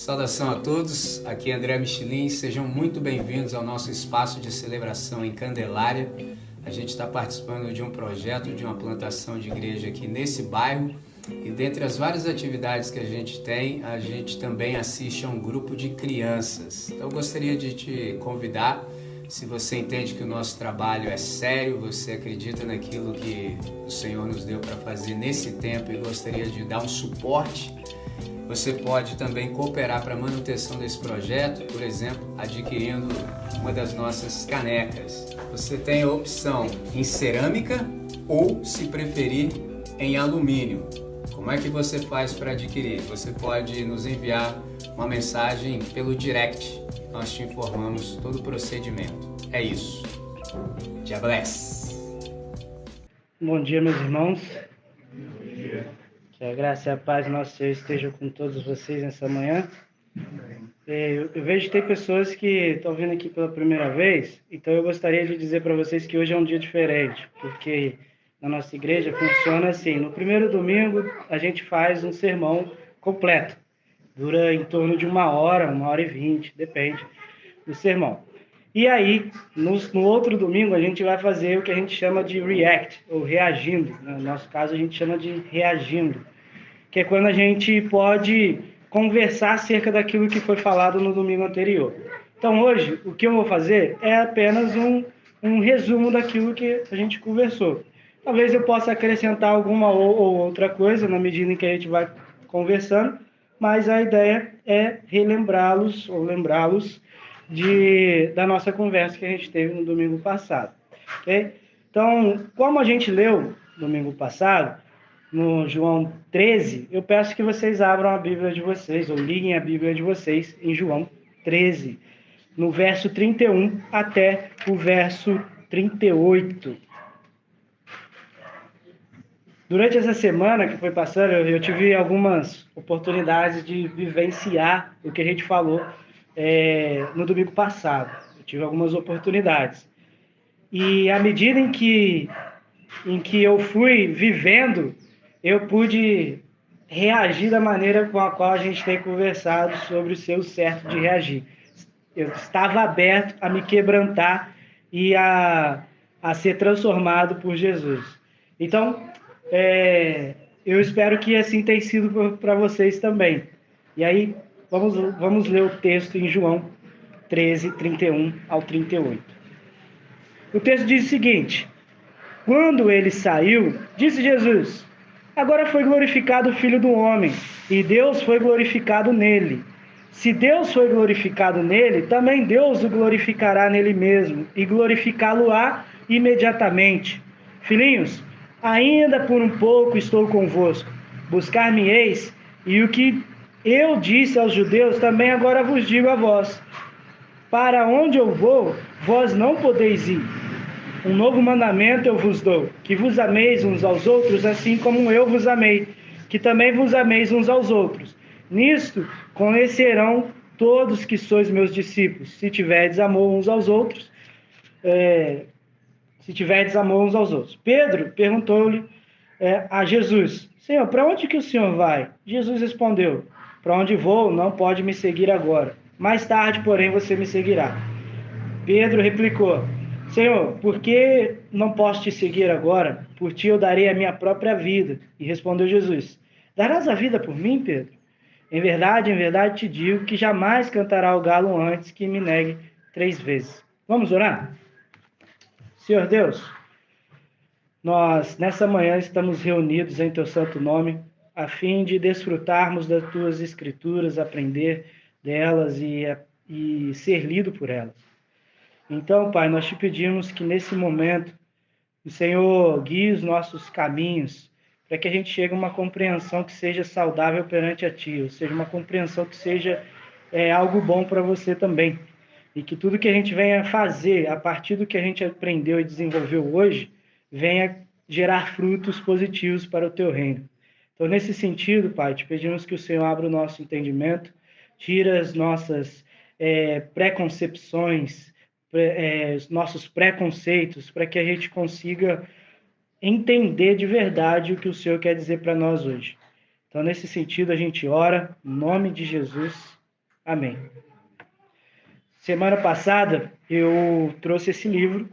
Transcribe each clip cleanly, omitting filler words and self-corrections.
Saudação a todos, aqui é André Michelin, sejam muito bem-vindos ao nosso espaço de celebração em Candelária. A gente está participando de um projeto, de uma plantação de igreja aqui nesse bairro e dentre as várias atividades que a gente tem, a gente também assiste a um grupo de crianças. Então eu gostaria de te convidar, se você entende que o nosso trabalho é sério, você acredita naquilo que o Senhor nos deu para fazer nesse tempo e gostaria de dar um suporte, você pode também cooperar para a manutenção desse projeto, por exemplo, adquirindo uma das nossas canecas. Você tem a opção em cerâmica ou, se preferir, em alumínio. Como é que você faz para adquirir? Você pode nos enviar uma mensagem pelo direct. Nós te informamos todo o procedimento. É isso. God bless. Bom dia, meus irmãos. Que a graça e a paz do nosso Senhor estejam com todos vocês nessa manhã. Eu vejo que tem pessoas que estão vindo aqui pela primeira vez, então eu gostaria de dizer para vocês que hoje é um dia diferente, porque na nossa igreja funciona assim: no primeiro domingo a gente faz um sermão completo, dura em torno de 1h e 20, depende do sermão. E aí, no outro domingo, a gente vai fazer o que a gente chama de react, ou reagindo. No nosso caso, a gente chama de reagindo, que é quando a gente pode conversar acerca daquilo que foi falado no domingo anterior. Então, hoje, o que eu vou fazer é apenas um resumo daquilo que a gente conversou. Talvez eu possa acrescentar alguma ou outra coisa na medida em que a gente vai conversando, mas a ideia é relembrá-los ou lembrá-los da nossa conversa que a gente teve no domingo passado. Okay? Então, como a gente leu domingo passado, no João 13, eu peço que vocês abram a Bíblia de vocês, ou liguem a Bíblia de vocês em João 13, no verso 31 até o verso 38. Durante essa semana que foi passando, eu tive algumas oportunidades de vivenciar o que a gente falou no domingo passado. Eu tive algumas oportunidades. E à medida em que eu fui vivendo, eu pude reagir da maneira com a qual a gente tem conversado sobre o seu certo de reagir. Eu estava aberto a me quebrantar e a ser transformado por Jesus. Então, eu espero que assim tenha sido para vocês também. E aí, vamos ler o texto em João 13, 31 ao 38. O texto diz o seguinte: quando ele saiu, disse Jesus: agora foi glorificado o Filho do Homem, e Deus foi glorificado nele. Se Deus foi glorificado nele, também Deus o glorificará nele mesmo, e glorificá-lo-á imediatamente. Filhinhos, ainda por um pouco estou convosco. Buscar-me-eis, e o que eu disse aos judeus, também agora vos digo a vós: para onde eu vou, vós não podeis ir. Um novo mandamento eu vos dou, que vos ameis uns aos outros, assim como eu vos amei, que também vos ameis uns aos outros. Nisto conhecerão todos que sois meus discípulos, se tiverdes amor uns aos outros. Pedro perguntou-lhe a Jesus: Senhor, para onde que o Senhor vai? Jesus respondeu: para onde vou, não pode me seguir agora. Mais tarde, porém, você me seguirá. Pedro replicou: Senhor, por que não posso te seguir agora? Por ti eu darei a minha própria vida. E respondeu Jesus: darás a vida por mim, Pedro? Em verdade te digo que jamais cantará o galo antes que me negue 3 vezes. Vamos orar? Senhor Deus, nós nessa manhã estamos reunidos em teu santo nome, a fim de desfrutarmos das tuas escrituras, aprender delas e ser lido por elas. Então, Pai, nós te pedimos que nesse momento o Senhor guie os nossos caminhos para que a gente chegue a uma compreensão que seja saudável perante a Ti, ou seja, uma compreensão que seja algo bom para você também. E que tudo que a gente venha fazer a partir do que a gente aprendeu e desenvolveu hoje, venha gerar frutos positivos para o Teu reino. Então, nesse sentido, Pai, te pedimos que o Senhor abra o nosso entendimento, tira as nossas preconcepções, os nossos preconceitos, para que a gente consiga entender de verdade o que o Senhor quer dizer para nós hoje. Então, nesse sentido, a gente ora, em nome de Jesus. Amém. Semana passada eu trouxe esse livro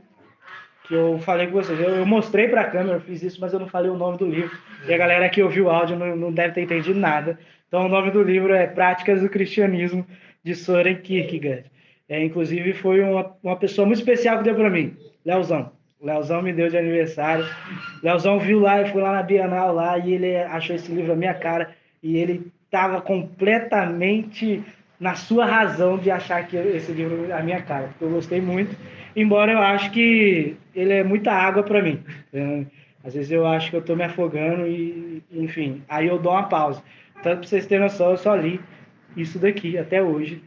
que eu falei com vocês. Eu mostrei para a câmera, eu fiz isso, mas eu não falei o nome do livro. E a galera que ouviu o áudio não deve ter entendido nada. Então o nome do livro é Práticas do Cristianismo, de Søren Kierkegaard. Inclusive foi uma pessoa muito especial que deu para mim, Leozão. O Leozão me deu de aniversário. O Leozão viu lá, eu fui lá na Bienal lá, e ele achou esse livro a minha cara, e ele estava completamente na sua razão de achar que esse livro é a minha cara, porque eu gostei muito, embora eu acho que ele é muita água para mim. Às vezes eu acho que eu estou me afogando e, enfim, aí eu dou uma pausa. Tanto para vocês terem noção, eu só li isso daqui até hoje,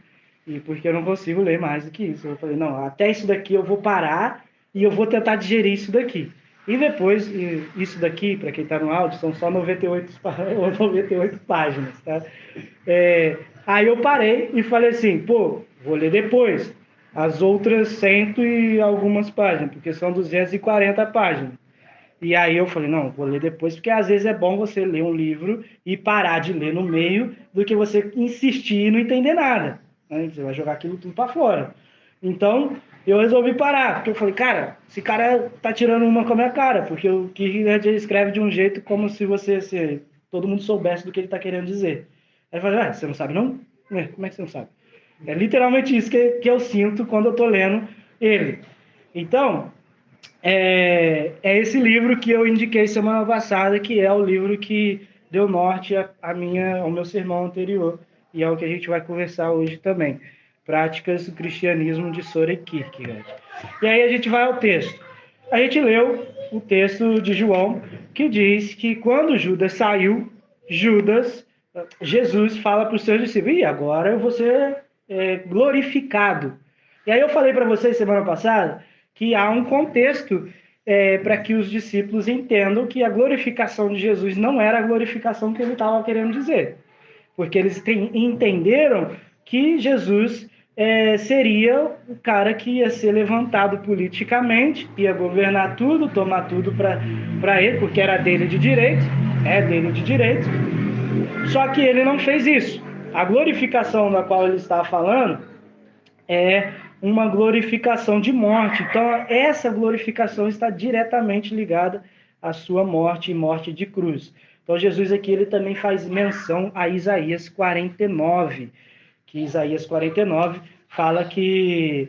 e porque eu não consigo ler mais do que isso. Eu falei, não, até isso daqui eu vou parar e eu vou tentar digerir isso daqui. E depois, isso daqui, para quem está no áudio, são só 98 páginas, tá? Aí eu parei e falei assim, pô, vou ler depois as outras 100 e algumas páginas, porque são 240 páginas. E aí eu falei, não, vou ler depois, porque às vezes é bom você ler um livro e parar de ler no meio do que você insistir e não entender nada. Né? Você vai jogar aquilo tudo para fora. Então, eu resolvi parar, porque eu falei, cara, esse cara tá tirando uma com a minha cara, porque o Kierkegaard escreve de um jeito como se todo mundo soubesse do que ele tá querendo dizer. Aí eu falei, você não sabe não? Como é que você não sabe? É literalmente isso que eu sinto quando eu tô lendo ele. Então, é esse livro que eu indiquei semana passada, que é o livro que deu norte ao meu sermão anterior, e é o que a gente vai conversar hoje também. Práticas do Cristianismo, de Søren Kierkegaard. E aí a gente vai ao texto. A gente leu o texto de João, que diz que quando Judas saiu, Jesus fala para os seus discípulos, e agora eu vou ser glorificado. E aí eu falei para vocês semana passada que há um contexto para que os discípulos entendam que a glorificação de Jesus não era a glorificação que ele estava querendo dizer. Porque eles entenderam que Jesus seria o cara que ia ser levantado politicamente, ia governar tudo, tomar tudo para ele, porque era dele de direito, é dele de direito. Só que ele não fez isso. A glorificação da qual ele estava falando é uma glorificação de morte. Então, essa glorificação está diretamente ligada à sua morte e morte de cruz. Então, Jesus aqui ele também faz menção a Isaías 49, que Isaías 49 fala que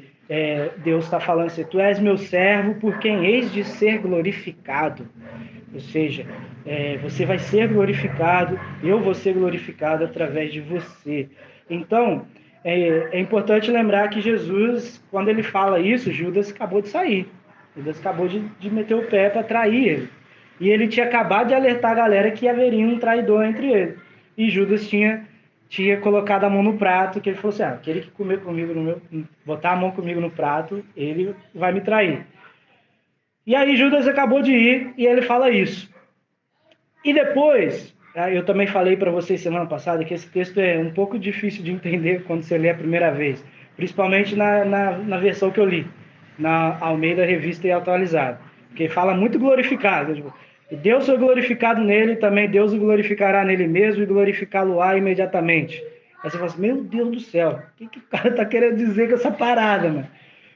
Deus está falando assim, tu és meu servo por quem hei de ser glorificado. Ou seja, você vai ser glorificado, eu vou ser glorificado através de você. Então, é importante lembrar que Jesus, quando ele fala isso, Judas acabou de sair. Judas acabou de meter o pé para trair ele. E ele tinha acabado de alertar a galera que haveria um traidor entre eles. E Judas tinha colocado a mão no prato, que ele falou assim, aquele que comer comigo botar a mão comigo no prato, ele vai me trair. E aí Judas acabou de ir e ele fala isso. E depois, eu também falei para vocês semana passada que esse texto é um pouco difícil de entender quando você lê a primeira vez, principalmente na versão que eu li, na Almeida Revista e Atualizada, porque fala muito glorificado. Tipo, Deus foi glorificado nele, também Deus o glorificará nele mesmo e glorificá-lo-á imediatamente. Aí você fala assim, meu Deus do céu, o que o cara tá querendo dizer com essa parada, mano?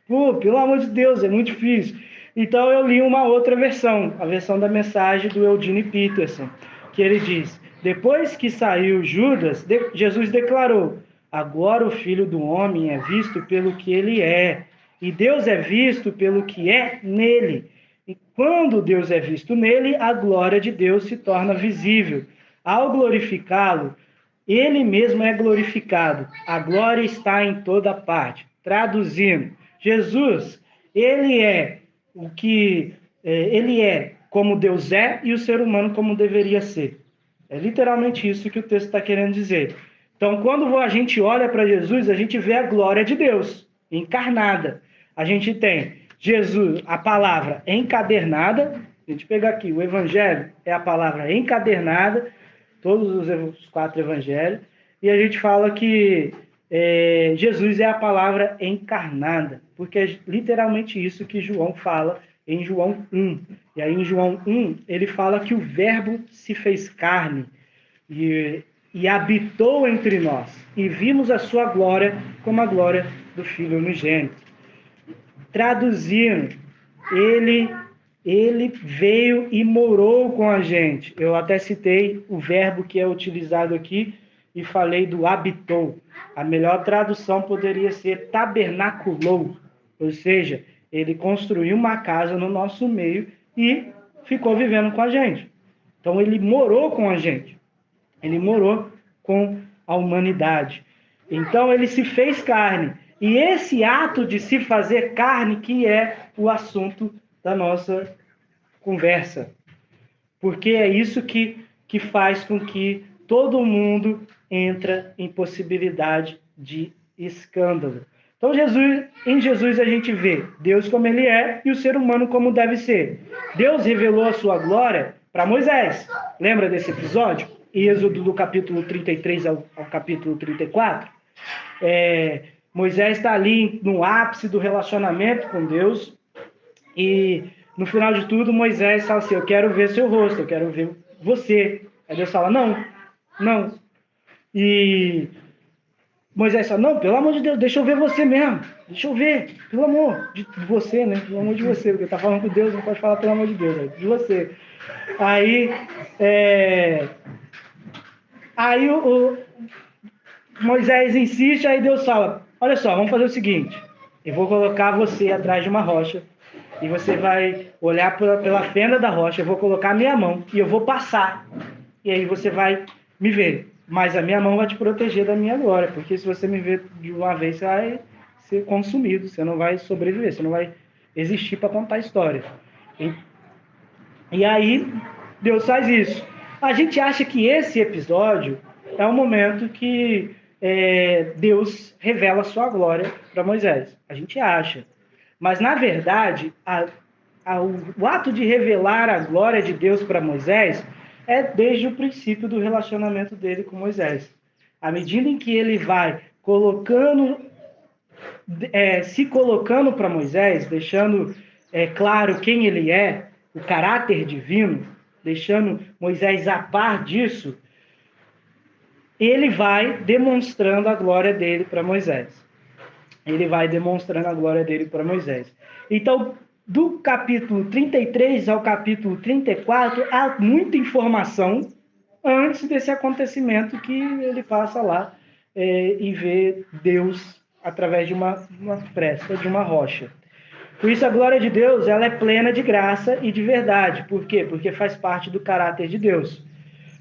Pô, pelo amor de Deus, é muito difícil. Então eu li uma outra versão, a versão da mensagem do Eugene Peterson, que ele diz, depois que saiu Judas, Jesus declarou, agora o Filho do Homem é visto pelo que ele é, e Deus é visto pelo que é nele. E quando Deus é visto nele, a glória de Deus se torna visível. Ao glorificá-lo, ele mesmo é glorificado. A glória está em toda parte. Traduzindo, Jesus, ele é ele é como Deus é e o ser humano como deveria ser. É literalmente isso que o texto está querendo dizer. Então, quando a gente olha para Jesus, a gente vê a glória de Deus encarnada. A gente tem Jesus, a palavra encadernada. A gente pega aqui, o evangelho é a palavra encadernada, todos os 4 evangelhos, e a gente fala que Jesus é a palavra encarnada, porque é literalmente isso que João fala em João 1. E aí em João 1, ele fala que o verbo se fez carne. E e habitou entre nós, e vimos a sua glória como a glória do Filho unigênito. Traduzindo, ele veio e morou com a gente. Eu até citei o verbo que é utilizado aqui e falei do habitou. A melhor tradução poderia ser tabernaculou, ou seja, ele construiu uma casa no nosso meio e ficou vivendo com a gente. Então ele morou com a gente. Ele morou com a humanidade. Então ele se fez carne. E esse ato de se fazer carne que é o assunto da nossa conversa. Porque é isso que faz com que todo mundo entra em possibilidade de escândalo. Então, em Jesus a gente vê Deus como ele é e o ser humano como deve ser. Deus revelou a sua glória para Moisés. Lembra desse episódio? Êxodo do capítulo 33 ao capítulo 34. Moisés está ali no ápice do relacionamento com Deus e no final de tudo Moisés fala assim, eu quero ver seu rosto, eu quero ver você. Aí Deus fala, não. E Moisés fala, não, pelo amor de Deus, deixa eu ver você mesmo. Deixa eu ver, pelo amor de você, né? Pelo amor de você, porque tá falando com Deus, não pode falar pelo amor de Deus, né? De você. Aí o Moisés insiste, aí Deus fala, olha só, vamos fazer o seguinte, eu vou colocar você atrás de uma rocha, e você vai olhar pela fenda da rocha, eu vou colocar a minha mão, e eu vou passar, e aí você vai me ver. Mas a minha mão vai te proteger da minha glória, porque se você me ver de uma vez, você vai ser consumido, você não vai sobreviver, você não vai existir para contar a história. E aí, Deus faz isso. A gente acha que esse episódio é o momento que Deus revela a sua glória para Moisés. A gente acha. Mas, na verdade, o ato de revelar a glória de Deus para Moisés é desde o princípio do relacionamento dele com Moisés. À medida em que ele vai se colocando para Moisés, deixando claro quem ele é, o caráter divino, deixando Moisés a par disso, ele vai demonstrando a glória dele para Moisés. Ele vai demonstrando a glória dele para Moisés. Então, do capítulo 33 ao capítulo 34, há muita informação antes desse acontecimento que ele passa lá e vê Deus através de uma fresta, de uma rocha. Por isso, a glória de Deus ela é plena de graça e de verdade. Por quê? Porque faz parte do caráter de Deus.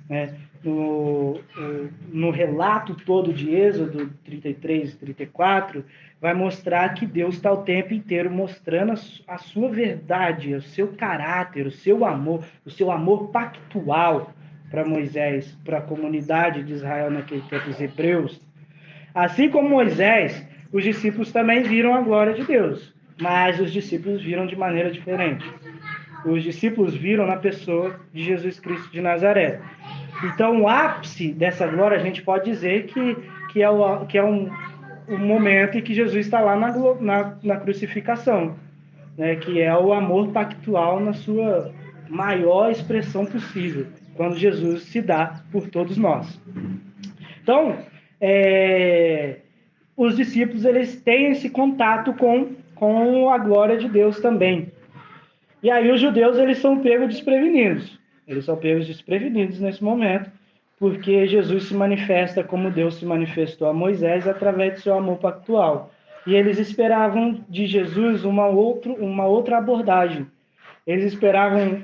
Né? No relato todo de Êxodo 33 e 34, vai mostrar que Deus está o tempo inteiro mostrando a sua verdade, o seu caráter, o seu amor pactual para Moisés, para a comunidade de Israel naquele tempo, os hebreus. Assim como Moisés, os discípulos também viram a glória de Deus, mas os discípulos viram de maneira diferente. Os discípulos viram na pessoa de Jesus Cristo de Nazaré. Então, o ápice dessa glória, a gente pode dizer que é um momento em que Jesus está lá na crucificação, né? Que é o amor pactual na sua maior expressão possível, quando Jesus se dá por todos nós. Então, os discípulos eles têm esse contato com a glória de Deus também. E aí os judeus eles são pegos desprevenidos. Eles são pegos desprevenidos nesse momento, porque Jesus se manifesta como Deus se manifestou a Moisés através do seu amor pactual. E eles esperavam de Jesus uma outra abordagem. Eles esperavam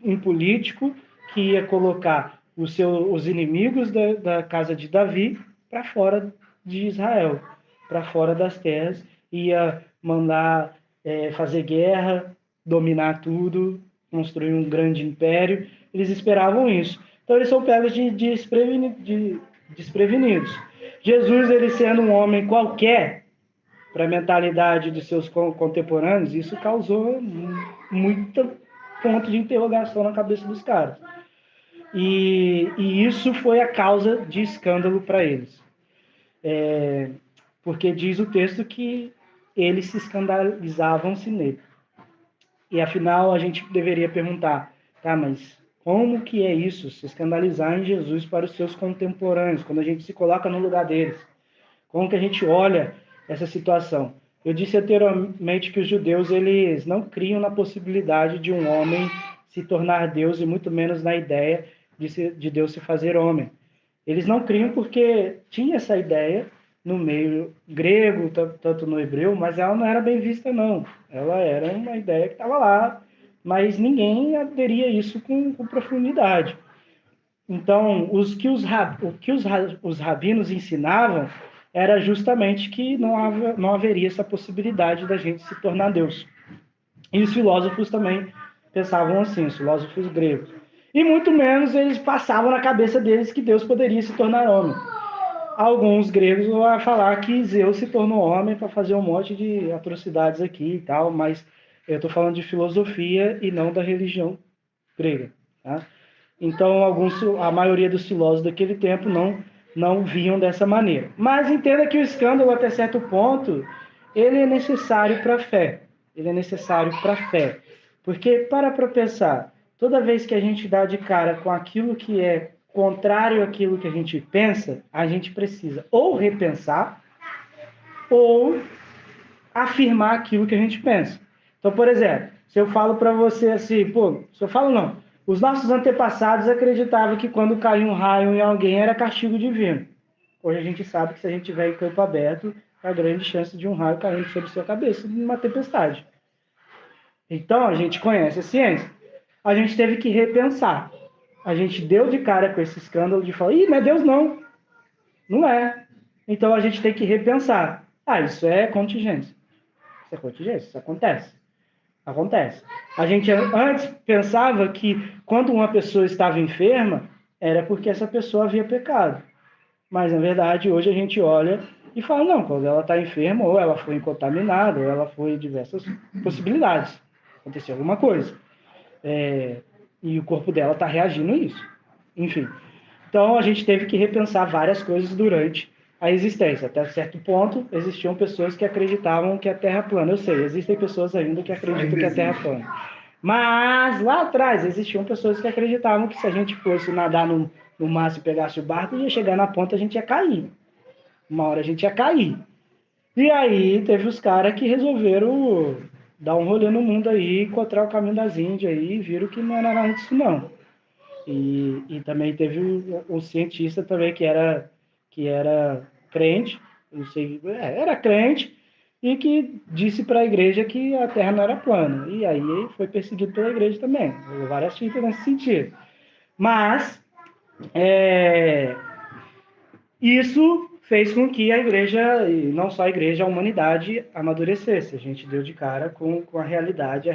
um político que ia colocar os inimigos da casa de Davi para fora de Israel, para fora das terras, ia mandar fazer guerra, dominar tudo, construir um grande império. Eles esperavam isso. Então eles são pegos de desprevenidos. Jesus, ele sendo um homem qualquer, para a mentalidade dos seus contemporâneos, isso causou muito ponto de interrogação na cabeça dos caras. E isso foi a causa de escândalo para eles. Porque diz o texto que eles se escandalizavam-se nele. E afinal a gente deveria perguntar, tá, mas Como que é isso? Se escandalizar em Jesus para os seus contemporâneos, quando a gente se coloca no lugar deles. Como que a gente olha essa situação? Eu disse anteriormente que os judeus eles não criam na possibilidade de um homem se tornar Deus e muito menos na ideia de Deus se fazer homem. Eles não criam porque tinha essa ideia no meio grego, tanto no hebreu, mas ela não era bem vista, não. Ela era uma ideia que estava lá, mas ninguém aderia isso com profundidade. Então, o que os rabinos ensinavam era justamente que não haveria essa possibilidade da gente se tornar Deus. E os filósofos também pensavam assim, os filósofos gregos. E muito menos eles passavam na cabeça deles que Deus poderia se tornar homem. Alguns gregos vão falar que Zeus se tornou homem para fazer um monte de atrocidades aqui e tal, mas eu estou falando de filosofia e não da religião grega. Tá? Então, a maioria dos filósofos daquele tempo não viam dessa maneira. Mas entenda que o escândalo, até certo ponto, ele é necessário para a fé. Ele é necessário para a fé. Porque, para pensar, toda vez que a gente dá de cara com aquilo que é contrário àquilo que a gente pensa, a gente precisa ou repensar ou afirmar aquilo que a gente pensa. Então, por exemplo, se eu falo para você assim, se eu falo não, os nossos antepassados acreditavam que quando caiu um raio em alguém era castigo divino. Hoje a gente sabe que se a gente tiver em campo aberto, há grande chance de um raio caindo sobre sua cabeça numa tempestade. Então, a gente conhece a ciência. A gente teve que repensar. A gente deu de cara com esse escândalo de falar, não é Deus não. Não é. Então, a gente tem que repensar. Isso é contingência. Isso é contingência, isso acontece. Acontece. A gente antes pensava que quando uma pessoa estava enferma, era porque essa pessoa havia pecado. Mas, na verdade, hoje a gente olha e fala, não, quando ela está enferma, ou ela foi contaminada, ou ela foi diversas possibilidades. Aconteceu alguma coisa. E o corpo dela está reagindo a isso. Enfim. Então, a gente teve que repensar várias coisas durante a existência. Até certo ponto, existiam pessoas que acreditavam que a Terra é plana. Eu sei, existem pessoas ainda que acreditam que a Terra é plana. Mas, lá atrás, existiam pessoas que acreditavam que se a gente fosse nadar no mar e pegasse o barco, ia chegar na ponta, a gente ia cair. Uma hora a gente ia cair. E aí, teve os caras que resolveram dar um rolê no mundo aí, encontrar o caminho das Índias aí, e viram que não era nada disso, não. E também teve um cientista também que era crente, não sei, era crente, e que disse para a igreja que a Terra não era plana. E aí foi perseguido pela igreja também. Houve várias fitas nesse sentido. Mas isso fez com que a igreja, e não só a igreja, a humanidade amadurecesse. A gente deu de cara com a realidade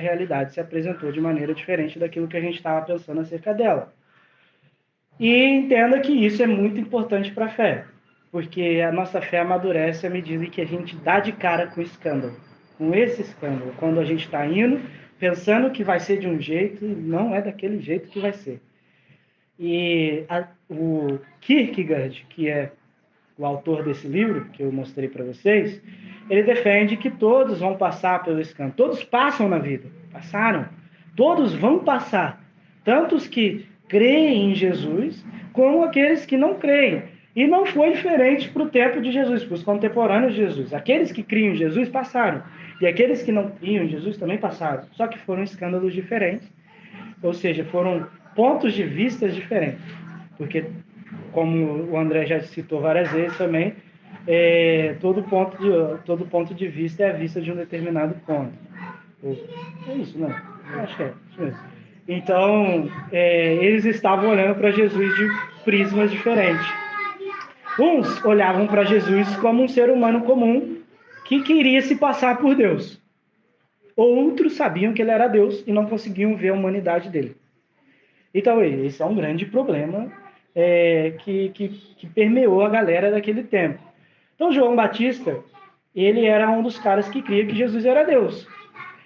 se apresentou de maneira diferente daquilo que a gente estava pensando acerca dela. E entenda que isso é muito importante para a fé, porque a nossa fé amadurece à medida que a gente dá de cara com o escândalo, com esse escândalo, quando a gente está indo, pensando que vai ser de um jeito e não é daquele jeito que vai ser. E o Kierkegaard, que é o autor desse livro, que eu mostrei para vocês, ele defende que todos vão passar pelo escândalo, todos passam na vida, passaram, todos vão passar, tanto os que creem em Jesus, como aqueles que não creem. E não foi diferente para o tempo de Jesus, para os contemporâneos de Jesus. Aqueles que criam em Jesus passaram, e aqueles que não criam em Jesus também passaram, só que foram escândalos diferentes, ou seja, foram pontos de vista diferentes, porque, como o André já citou várias vezes também, todo ponto de vista é a vista de um determinado ponto. É isso, né? Acho que é isso mesmo. Então, eles estavam olhando para Jesus de prismas diferentes. Uns olhavam para Jesus como um ser humano comum que queria se passar por Deus. Outros sabiam que ele era Deus e não conseguiam ver a humanidade dele. Então, esse é um grande problema que permeou a galera daquele tempo. Então, João Batista, ele era um dos caras que cria que Jesus era Deus.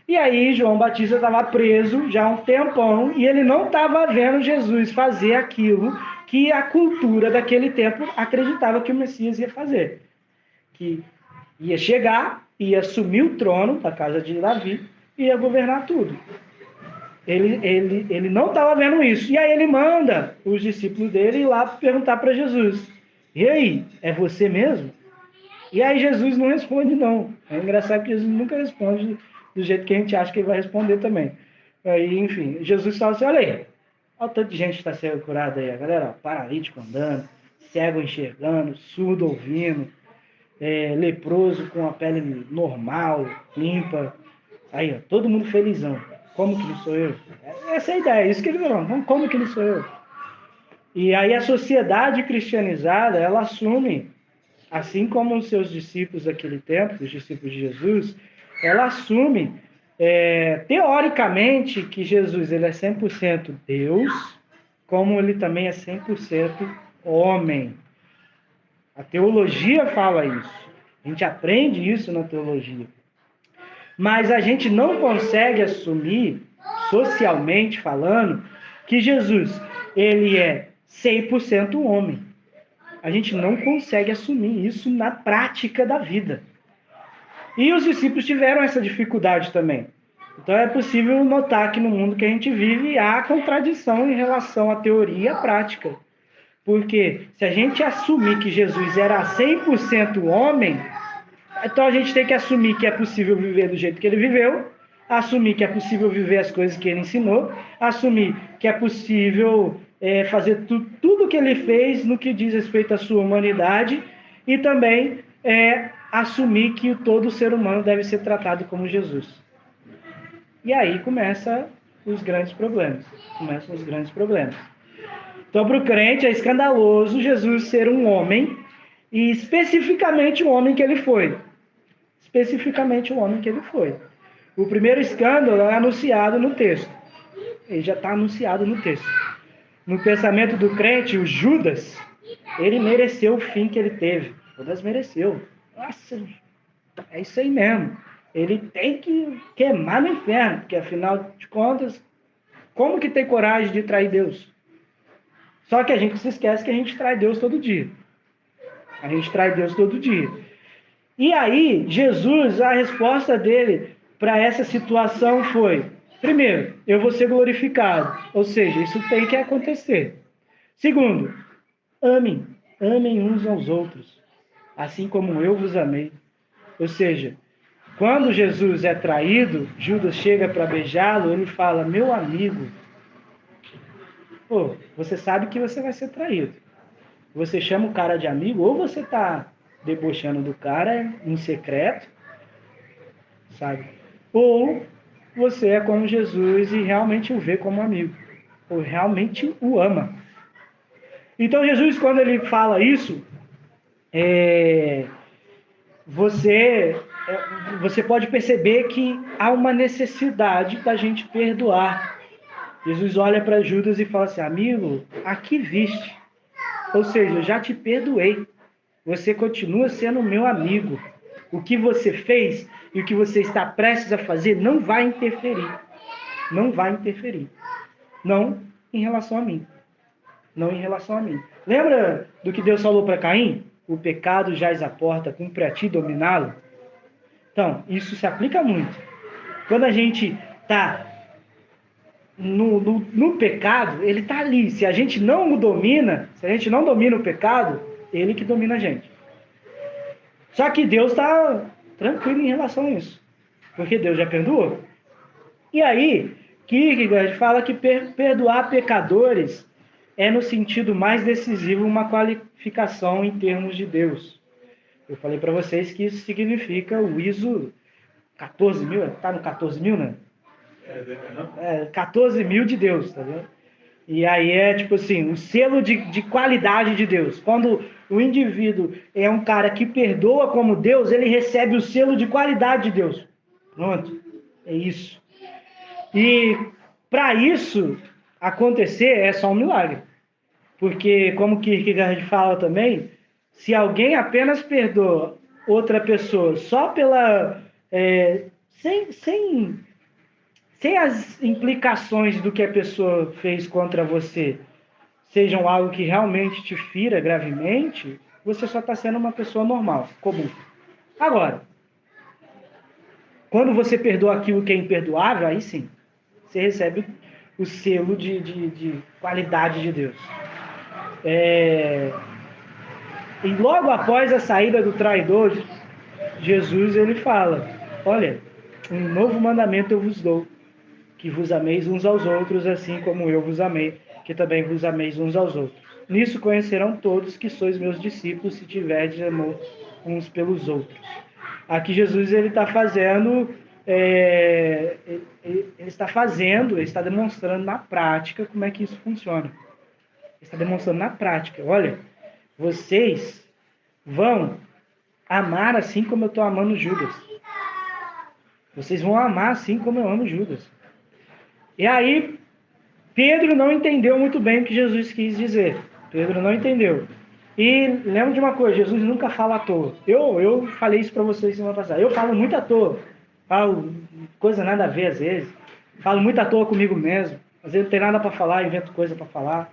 E aí, João Batista estava preso já há um tempão e ele não estava vendo Jesus fazer aquilo que a cultura daquele tempo acreditava que o Messias ia fazer. Que ia chegar, ia assumir o trono da casa de Davi e ia governar tudo. ele não estava vendo isso. E aí ele manda os discípulos dele ir lá perguntar para Jesus: e aí, é você mesmo? E aí Jesus não responde, não. É engraçado que Jesus nunca responde do jeito que a gente acha que ele vai responder também. Aí, enfim, Jesus fala assim: olha aí, olha o tanto de gente que está sendo curada aí, a galera, ó, paralítico andando, cego enxergando, surdo ouvindo, leproso com a pele normal, limpa. Aí, ó, todo mundo felizão. Como que não sou eu? Essa é a ideia, é isso que ele falou. Não, como que não sou eu? E aí a sociedade cristianizada, ela assume, assim como os seus discípulos daquele tempo, os discípulos de Jesus, ela assume, teoricamente, que Jesus ele é 100% Deus, como ele também é 100% homem. A teologia fala isso. A gente aprende isso na teologia. Mas a gente não consegue assumir, socialmente falando, que Jesus ele é 100% homem. A gente não consegue assumir isso na prática da vida. E os discípulos tiveram essa dificuldade também. Então é possível notar que no mundo que a gente vive há contradição em relação à teoria e à prática. Porque se a gente assumir que Jesus era 100% homem, então a gente tem que assumir que é possível viver do jeito que ele viveu, assumir que é possível viver as coisas que ele ensinou, assumir que é possível fazer tudo que ele fez no que diz respeito à sua humanidade e também assumir que todo ser humano deve ser tratado como Jesus. E aí começam os grandes problemas. Então, para o crente, é escandaloso Jesus ser um homem, e especificamente o homem que ele foi. O primeiro escândalo é anunciado no texto. Ele já está anunciado no texto. No pensamento do crente, o Judas, ele mereceu o fim que ele teve. Judas mereceu. Nossa, é isso aí mesmo. Ele tem que queimar no inferno, porque afinal de contas, como que tem coragem de trair Deus? Só que a gente se esquece que a gente trai Deus todo dia. E aí, Jesus, a resposta dele para essa situação foi: primeiro, eu vou ser glorificado. Ou seja, isso tem que acontecer. Segundo, amem uns aos outros, assim como eu vos amei. Ou seja, quando Jesus é traído, Judas chega para beijá-lo, ele fala: meu amigo, pô, você sabe que você vai ser traído. Você chama o cara de amigo, ou você está debochando do cara em secreto, sabe? Ou você é como Jesus e realmente o vê como amigo, ou realmente o ama. Então Jesus, quando ele fala isso, você pode perceber que há uma necessidade da gente perdoar. Jesus olha para Judas e fala assim: amigo, aqui viste. Ou seja, eu já te perdoei. Você continua sendo meu amigo. O que você fez e o que você está prestes a fazer não vai interferir. Não em relação a mim. Lembra do que Deus falou para Caim? O pecado jaz à porta, cumpre a ti dominá-lo. Então, isso se aplica muito. Quando a gente está no pecado, ele está ali. Se a gente não o domina, se a gente não domina o pecado, ele que domina a gente. Só que Deus está tranquilo em relação a isso, porque Deus já perdoou. E aí, Kierkegaard fala que perdoar pecadores é, no sentido mais decisivo, uma qualificação em termos de Deus. Eu falei para vocês que isso significa o ISO 14.000, está no 14.000, né? 14.000 de Deus, tá vendo? E aí é tipo assim, o selo de qualidade de Deus. Quando o indivíduo é um cara que perdoa como Deus, ele recebe o selo de qualidade de Deus. Pronto, é isso. E para isso acontecer é só um milagre. Porque, como Kierkegaard fala também, se alguém apenas perdoa outra pessoa só pela... sem as implicações do que a pessoa fez contra você sejam algo que realmente te fira gravemente, você só está sendo uma pessoa normal, comum. Agora, quando você perdoa aquilo que é imperdoável, aí sim, você recebe o selo de qualidade de Deus. E logo após a saída do traidor, Jesus ele fala: olha, um novo mandamento eu vos dou, que vos ameis uns aos outros, assim como eu vos amei, que também vos ameis uns aos outros. Nisso conhecerão todos que sois meus discípulos, se tiverdes amor uns pelos outros. Aqui Jesus ele está fazendo, ele está demonstrando na prática como é que isso funciona. Ele está demonstrando na prática. Olha, vocês vão amar assim como eu estou amando Judas. Vocês vão amar assim como eu amo Judas. E aí, Pedro não entendeu muito bem o que Jesus quis dizer. Pedro não entendeu. E lembra de uma coisa, Jesus nunca fala à toa. Eu falei isso para vocês semana passada. Eu falo muito à toa. Falo coisa nada a ver às vezes. Falo muito à toa comigo mesmo. Às vezes não tem nada para falar, invento coisa para falar.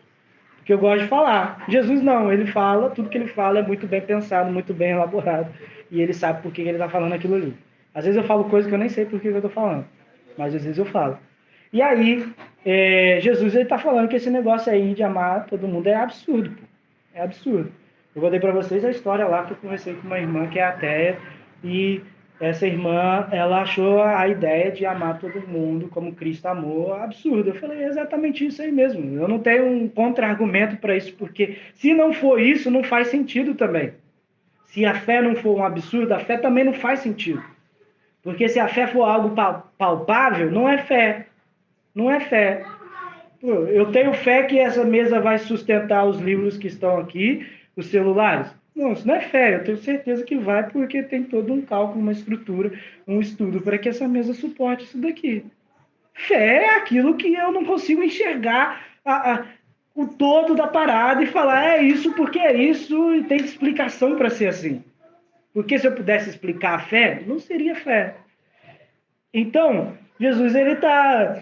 Porque eu gosto de falar. Jesus não, ele fala, tudo que ele fala é muito bem pensado, muito bem elaborado. E ele sabe por que ele está falando aquilo ali. Às vezes eu falo coisa que eu nem sei por que eu estou falando. Mas às vezes eu falo. E aí, Jesus está falando que esse negócio aí de amar todo mundo é absurdo. Pô. É absurdo. Eu contei para vocês a história lá que eu conversei com uma irmã que é ateia. E essa irmã, ela achou a ideia de amar todo mundo como Cristo amou absurdo. Eu falei, é exatamente isso aí mesmo. Eu não tenho um contra-argumento para isso, porque se não for isso, não faz sentido também. Se a fé não for um absurdo, a fé também não faz sentido. Porque se a fé for algo palpável, não é fé. Não é fé. Eu tenho fé que essa mesa vai sustentar os livros que estão aqui, os celulares. Não, isso não é fé. Eu tenho certeza que vai, porque tem todo um cálculo, uma estrutura, um estudo para que essa mesa suporte isso daqui. Fé é aquilo que eu não consigo enxergar o todo da parada e falar é isso porque é isso e tem explicação para ser assim. Porque se eu pudesse explicar a fé, não seria fé. Então, Jesus ele está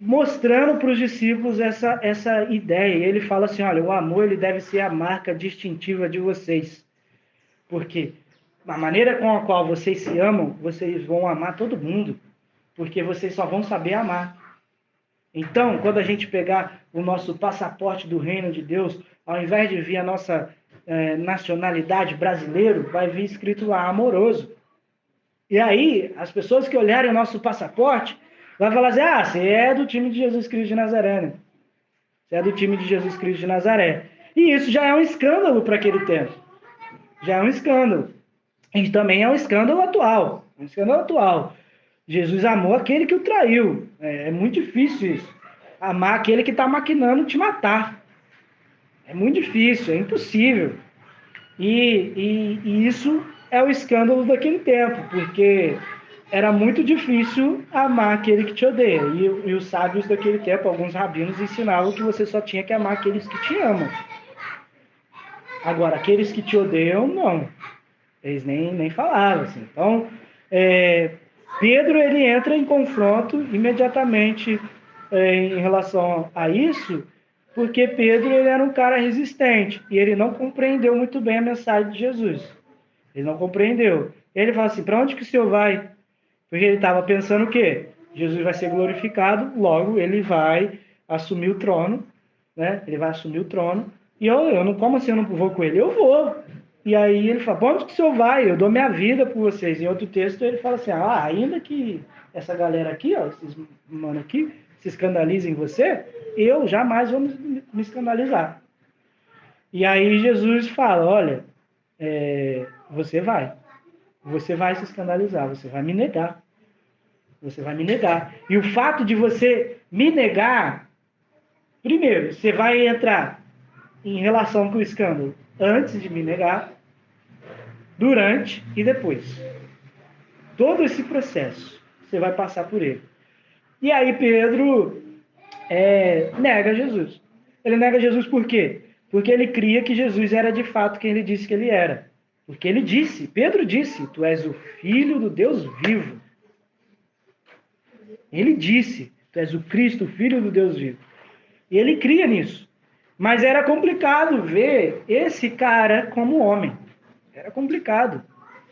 mostrando para os discípulos essa ideia. E ele fala assim, olha, o amor ele deve ser a marca distintiva de vocês. Porque a maneira com a qual vocês se amam, vocês vão amar todo mundo. Porque vocês só vão saber amar. Então, quando a gente pegar o nosso passaporte do reino de Deus, ao invés de vir a nossa nacionalidade brasileiro, vai vir escrito lá amoroso. E aí, as pessoas que olharem o nosso passaporte, vai falar assim, você é do time de Jesus Cristo de Nazaré, né? Você é do time de Jesus Cristo de Nazaré. E isso já é um escândalo para aquele tempo. Já é um escândalo. E também é um escândalo atual. Um escândalo atual. Jesus amou aquele que o traiu. É muito difícil isso. Amar aquele que está maquinando te matar. É muito difícil, é impossível. E isso é o escândalo daquele tempo, porque era muito difícil amar aquele que te odeia. E os sábios daquele tempo, alguns rabinos, ensinavam que você só tinha que amar aqueles que te amam. Agora, aqueles que te odeiam, não. Eles nem falavam assim. Então, Pedro ele entra em confronto imediatamente em relação a isso, porque Pedro ele era um cara resistente e ele não compreendeu muito bem a mensagem de Jesus. Ele não compreendeu. Ele fala assim, para onde que o Senhor vai? Porque ele estava pensando o quê? Jesus vai ser glorificado, logo ele vai assumir o trono, né? Ele vai assumir o trono. E eu não, como assim eu não vou com ele? Eu vou. E aí ele fala, para onde que o Senhor vai? Eu dou minha vida por vocês. Em outro texto ele fala assim, ainda que essa galera aqui, esses mano aqui, se escandalizem em você, eu jamais vou me escandalizar. E aí Jesus fala, olha, você vai se escandalizar, você vai me negar. Você vai me negar. E o fato de você me negar, primeiro, você vai entrar em relação com o escândalo antes de me negar, durante e depois. Todo esse processo, você vai passar por ele. E aí Pedro nega Jesus. Ele nega Jesus por quê? Porque ele cria que Jesus era de fato quem ele disse que ele era. Porque ele disse, Pedro disse, tu és o Filho do Deus vivo. Ele disse, tu és o Cristo, o Filho do Deus vivo. E ele cria nisso. Mas era complicado ver esse cara como homem. Era complicado.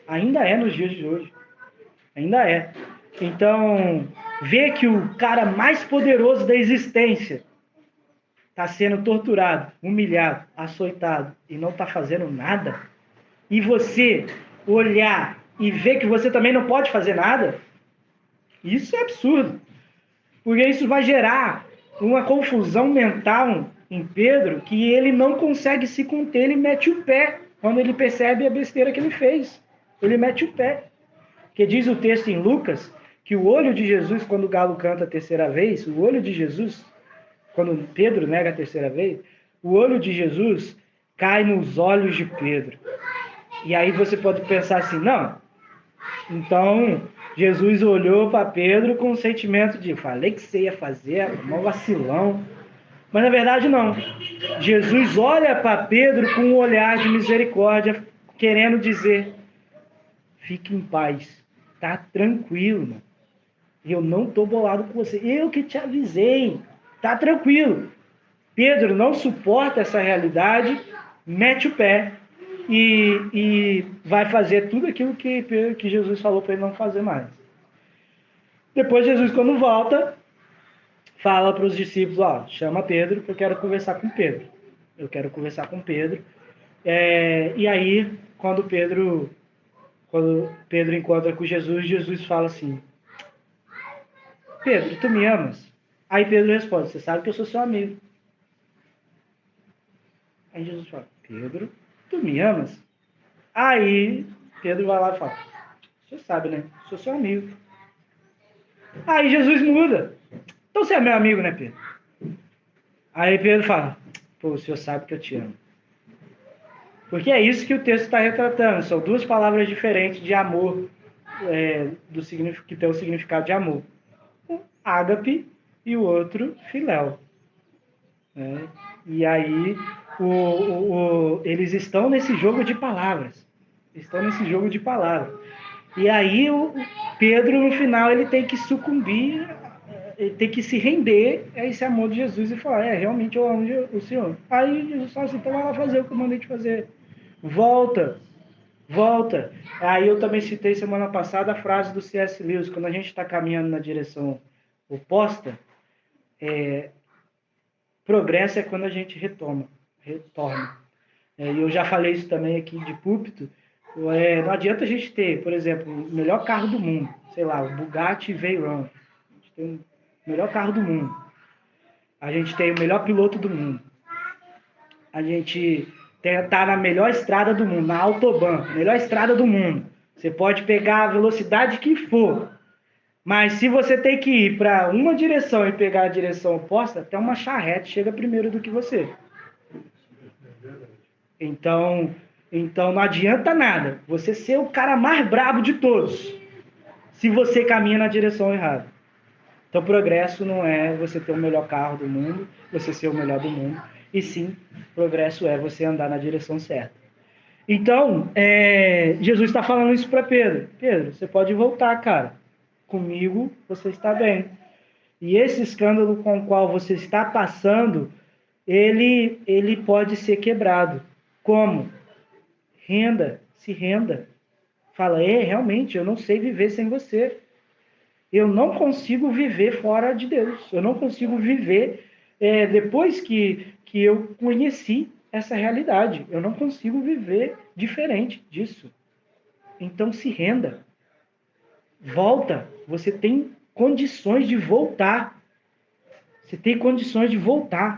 Ainda é nos dias de hoje. Ainda é. Então, vê que o cara mais poderoso da existência está sendo torturado, humilhado, açoitado e não está fazendo nada, e você olhar e ver que você também não pode fazer nada, isso é absurdo. Porque isso vai gerar uma confusão mental em Pedro que ele não consegue se conter, ele mete o pé quando ele percebe a besteira que ele fez. Ele mete o pé. Porque diz o texto em Lucas que o olho de Jesus, quando o galo canta a terceira vez, o olho de Jesus, quando Pedro nega a terceira vez, o olho de Jesus cai nos olhos de Pedro. E aí você pode pensar assim, não, então Jesus olhou para Pedro com o sentimento de, falei que você ia fazer, um vacilão. Mas na verdade não. Jesus olha para Pedro com um olhar de misericórdia, querendo dizer, fique em paz, tá tranquilo, mano. Eu não tô bolado com você. Eu que te avisei, tá tranquilo. Pedro não suporta essa realidade, mete o pé e vai fazer tudo aquilo que Jesus falou para ele não fazer mais. Depois Jesus, quando volta, fala para os discípulos, ó, chama Pedro que eu quero conversar com Pedro. Eu quero conversar com Pedro. E aí, quando Pedro encontra com Jesus, Jesus fala assim, Pedro, tu me amas? Aí Pedro responde, você sabe que eu sou seu amigo. Aí Jesus fala, Pedro, tu me amas? Aí Pedro vai lá e fala, você sabe, né? Sou seu amigo. Aí Jesus muda. Então você é meu amigo, né, Pedro? Aí Pedro fala, pô, o senhor sabe que eu te amo. Porque é isso que o texto está retratando. São duas palavras diferentes de amor, que tem o significado de amor. Um, ágape, e o outro, filéu. Né? E aí, eles estão nesse jogo de palavras. E aí, o Pedro, no final, ele tem que sucumbir, ele tem que se render a esse amor de Jesus e falar, realmente eu amo o Senhor. Aí Jesus fala assim, então vai lá fazer o que eu mandei te fazer. Volta. Aí eu também citei semana passada a frase do C.S. Lewis, quando a gente está caminhando na direção oposta, progresso é quando a gente retorna. E eu já falei isso também aqui de púlpito, não adianta a gente ter, por exemplo, o melhor carro do mundo, sei lá, o Bugatti Veyron, a gente tem o melhor carro do mundo, a gente tem o melhor piloto do mundo, a gente tá na melhor estrada do mundo, na Autobahn, melhor estrada do mundo. Você pode pegar a velocidade que for, mas se você tem que ir para uma direção e pegar a direção oposta, até uma charrete chega primeiro do que você. Então não adianta nada você ser o cara mais brabo de todos, se você caminha na direção errada. Então, progresso não é você ter o melhor carro do mundo, você ser o melhor do mundo, e sim, progresso é você andar na direção certa. Então, Jesus está falando isso para Pedro. Pedro, você pode voltar, cara. Comigo você está bem. E esse escândalo com o qual você está passando, ele pode ser quebrado. Como? Se renda. Fala, realmente, eu não sei viver sem você. Eu não consigo viver fora de Deus. Eu não consigo viver depois que eu conheci essa realidade. Eu não consigo viver diferente disso. Então se renda. Volta. Você tem condições de voltar.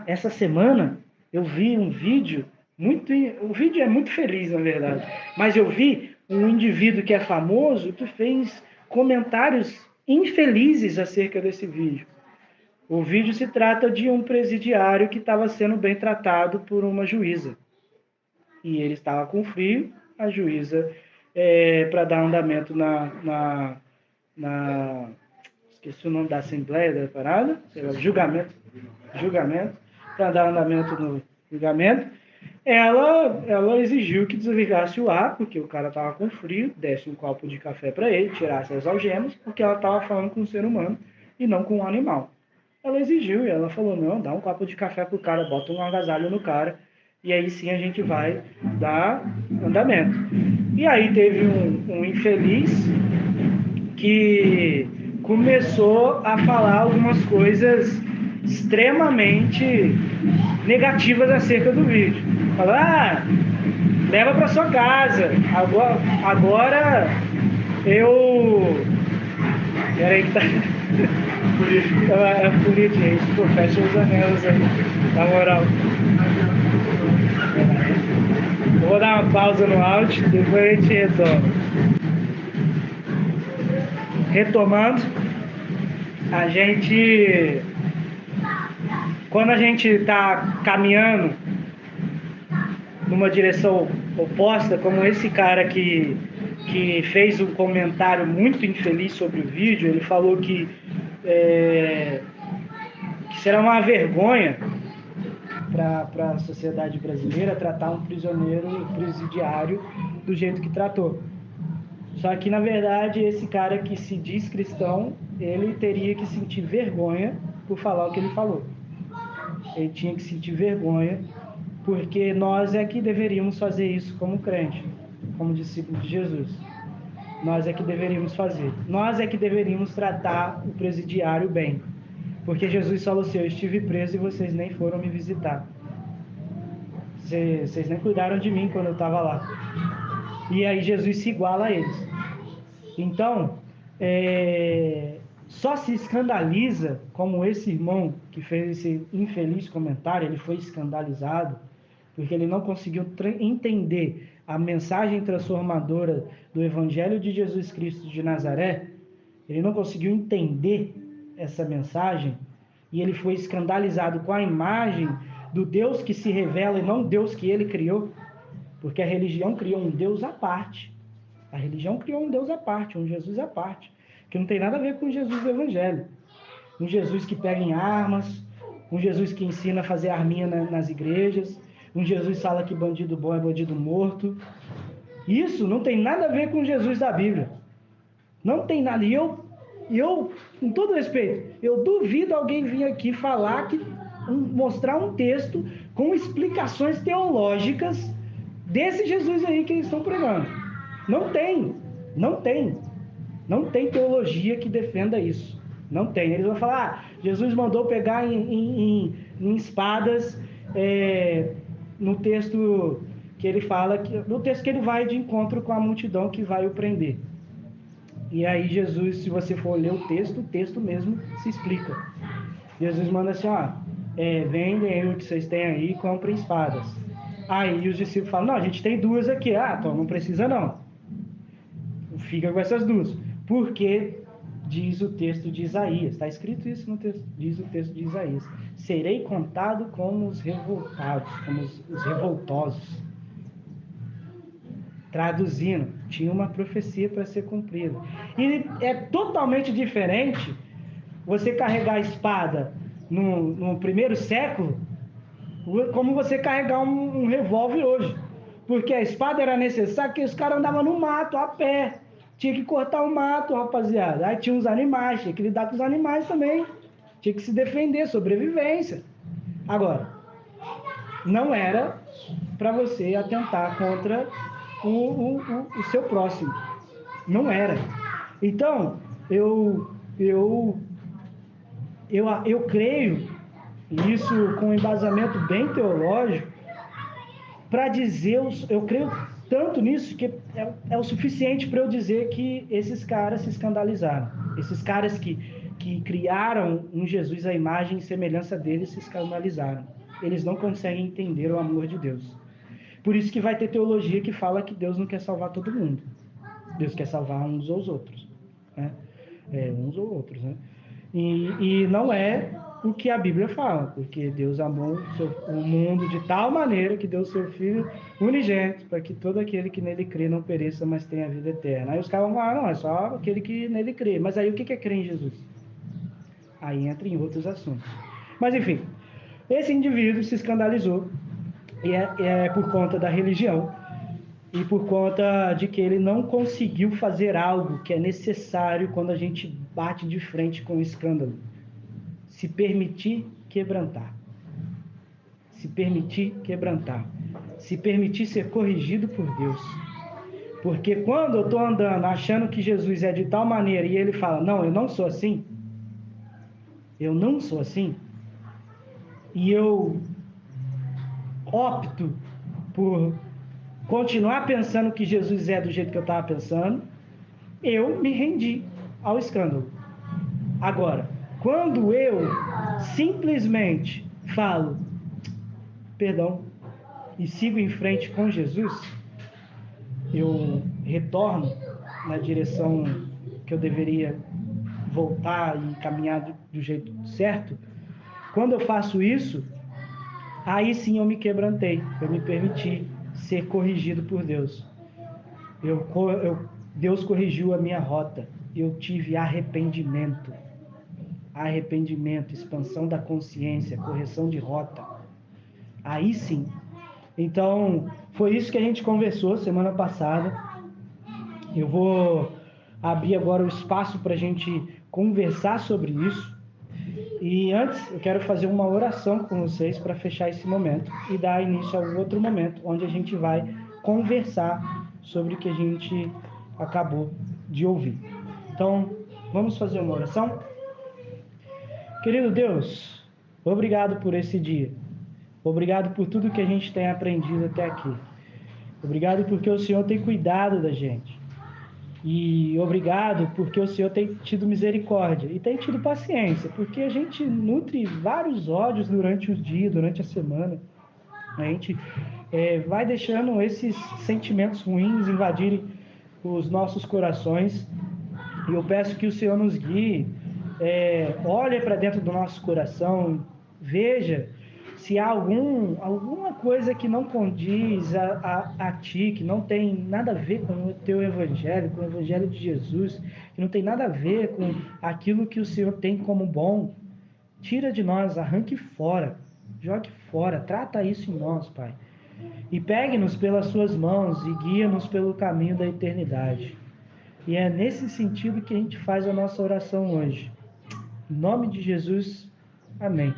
Essa semana eu vi um vídeo o vídeo é muito feliz, na verdade. Mas eu vi um indivíduo que é famoso que fez comentários infelizes acerca desse vídeo. O vídeo se trata de um presidiário que estava sendo bem tratado por uma juíza. E ele estava com frio, a juíza, para dar andamento esqueci o nome da Assembleia da parada, julgamento, para dar andamento no julgamento, ela exigiu que desligasse o ar, porque o cara estava com frio, desse um copo de café para ele, tirasse as algemas, porque ela estava falando com um ser humano e não com um animal. Ela exigiu e ela falou, não, dá um copo de café pro cara, bota um agasalho no cara, e aí sim a gente vai dar andamento. E aí teve um infeliz que começou a falar algumas coisas extremamente negativas acerca do vídeo. Falou, leva para sua casa. Agora eu... Peraí que tá... É política, isso, pô, fecha os anelos aí, na moral. Eu vou dar uma pausa no áudio, depois a gente retoma. Retomando, quando a gente está caminhando numa direção oposta, como esse cara que fez um comentário muito infeliz sobre o vídeo, ele falou que será uma vergonha para a sociedade brasileira tratar um prisioneiro presidiário do jeito que tratou. Só que, na verdade, esse cara que se diz cristão, ele teria que sentir vergonha por falar o que ele falou. Ele tinha que sentir vergonha, porque nós é que deveríamos fazer isso como crente, como discípulo de Jesus. Nós é que deveríamos fazer. Nós é que deveríamos tratar o presidiário bem. Porque Jesus falou assim, eu estive preso e vocês nem foram me visitar. Vocês nem cuidaram de mim quando eu estava lá. E aí Jesus se iguala a eles. Então, só se escandaliza, como esse irmão que fez esse infeliz comentário, ele foi escandalizado, porque ele não conseguiu entender a mensagem transformadora do Evangelho de Jesus Cristo de Nazaré, ele não conseguiu entender essa mensagem, e ele foi escandalizado com a imagem do Deus que se revela e não Deus que ele criou, porque a religião criou um Deus à parte. A religião criou um Deus à parte, um Jesus à parte, que não tem nada a ver com o Jesus do Evangelho. Um Jesus que pega em armas, um Jesus que ensina a fazer arminha nas igrejas, um Jesus que fala que bandido bom é bandido morto. Isso não tem nada a ver com o Jesus da Bíblia. Não tem nada. E eu, com todo respeito, eu duvido alguém vir aqui falar, mostrar um texto com explicações teológicas desse Jesus aí que eles estão pregando. Não tem. Não tem teologia que defenda isso. Não tem. Eles vão falar, Jesus mandou pegar em espadas, no texto que ele fala, no texto que ele vai de encontro com a multidão que vai o prender. E aí Jesus, se você for ler o texto mesmo se explica. Jesus manda assim, vendem o que vocês têm aí e comprem espadas. Aí os discípulos falam, não, a gente tem duas aqui. Então não precisa não. Fica com essas duas. Porque diz o texto de Isaías, está escrito isso no texto, diz o texto de Isaías, serei contado como os revoltados, como os revoltosos. Traduzindo, tinha uma profecia para ser cumprida. E é totalmente diferente você carregar a espada no primeiro século, como você carregar um revólver hoje. Porque a espada era necessária, porque os caras andavam no mato, a pé. Tinha que cortar o mato, rapaziada. Aí tinha os animais, tinha que lidar com os animais também. Tinha que se defender, sobrevivência. Agora, não era para você atentar contra o seu próximo. Não era. Então, eu creio, e isso com um embasamento bem teológico, para dizer, eu creio tanto nisso que é o suficiente para eu dizer que esses caras se escandalizaram. Esses caras que criaram um Jesus à imagem e semelhança dele se escandalizaram. Eles não conseguem entender o amor de Deus. Por isso que vai ter teologia que fala que Deus não quer salvar todo mundo. Deus quer salvar uns ou os outros. Né? Uns ou outros, né? E não é o que a Bíblia fala, porque Deus amou o mundo de tal maneira que deu seu Filho unigênito, para que todo aquele que nele crê não pereça, mas tenha a vida eterna. Aí os caras vão falar, não, é só aquele que nele crê. Mas aí o que é crer em Jesus? Aí entra em outros assuntos. Mas enfim, esse indivíduo se escandalizou, e é por conta da religião, e por conta de que ele não conseguiu fazer algo que é necessário quando a gente bate de frente com o escândalo. Se permitir quebrantar. Se permitir quebrantar. Se permitir ser corrigido por Deus. Porque quando eu estou andando achando que Jesus é de tal maneira e ele fala, não, eu não sou assim, eu não sou assim, e eu opto por continuar pensando que Jesus é do jeito que eu estava pensando, eu me rendi ao escândalo. Agora, quando eu simplesmente falo, perdão, e sigo em frente com Jesus, eu retorno na direção que eu deveria voltar e caminhar do jeito certo. Quando eu faço isso, aí sim eu me quebrantei, eu me permiti ser corrigido por Deus. Deus corrigiu a minha rota, eu tive arrependimento, expansão da consciência, correção de rota. Aí sim. Então, foi isso que a gente conversou semana passada. Eu vou abrir agora o espaço para a gente conversar sobre isso. E antes, eu quero fazer uma oração com vocês para fechar esse momento e dar início a um outro momento, onde a gente vai conversar sobre o que a gente acabou de ouvir. Então, vamos fazer uma oração? Querido Deus, obrigado por esse dia. Obrigado por tudo que a gente tem aprendido até aqui. Obrigado porque o Senhor tem cuidado da gente. E obrigado porque o Senhor tem tido misericórdia e tem tido paciência, porque a gente nutre vários ódios durante o dia, durante a semana. A gente vai deixando esses sentimentos ruins invadirem os nossos corações. E eu peço que o Senhor nos guie, olhe para dentro do nosso coração, veja se há alguma coisa que não condiz a ti, que não tem nada a ver com o teu evangelho, com o evangelho de Jesus, que não tem nada a ver com aquilo que o Senhor tem como bom. Tira de nós, arranque fora, jogue fora, trata isso em nós, Pai. E pegue-nos pelas suas mãos e guia-nos pelo caminho da eternidade. E é nesse sentido que a gente faz a nossa oração hoje. Em nome de Jesus, amém.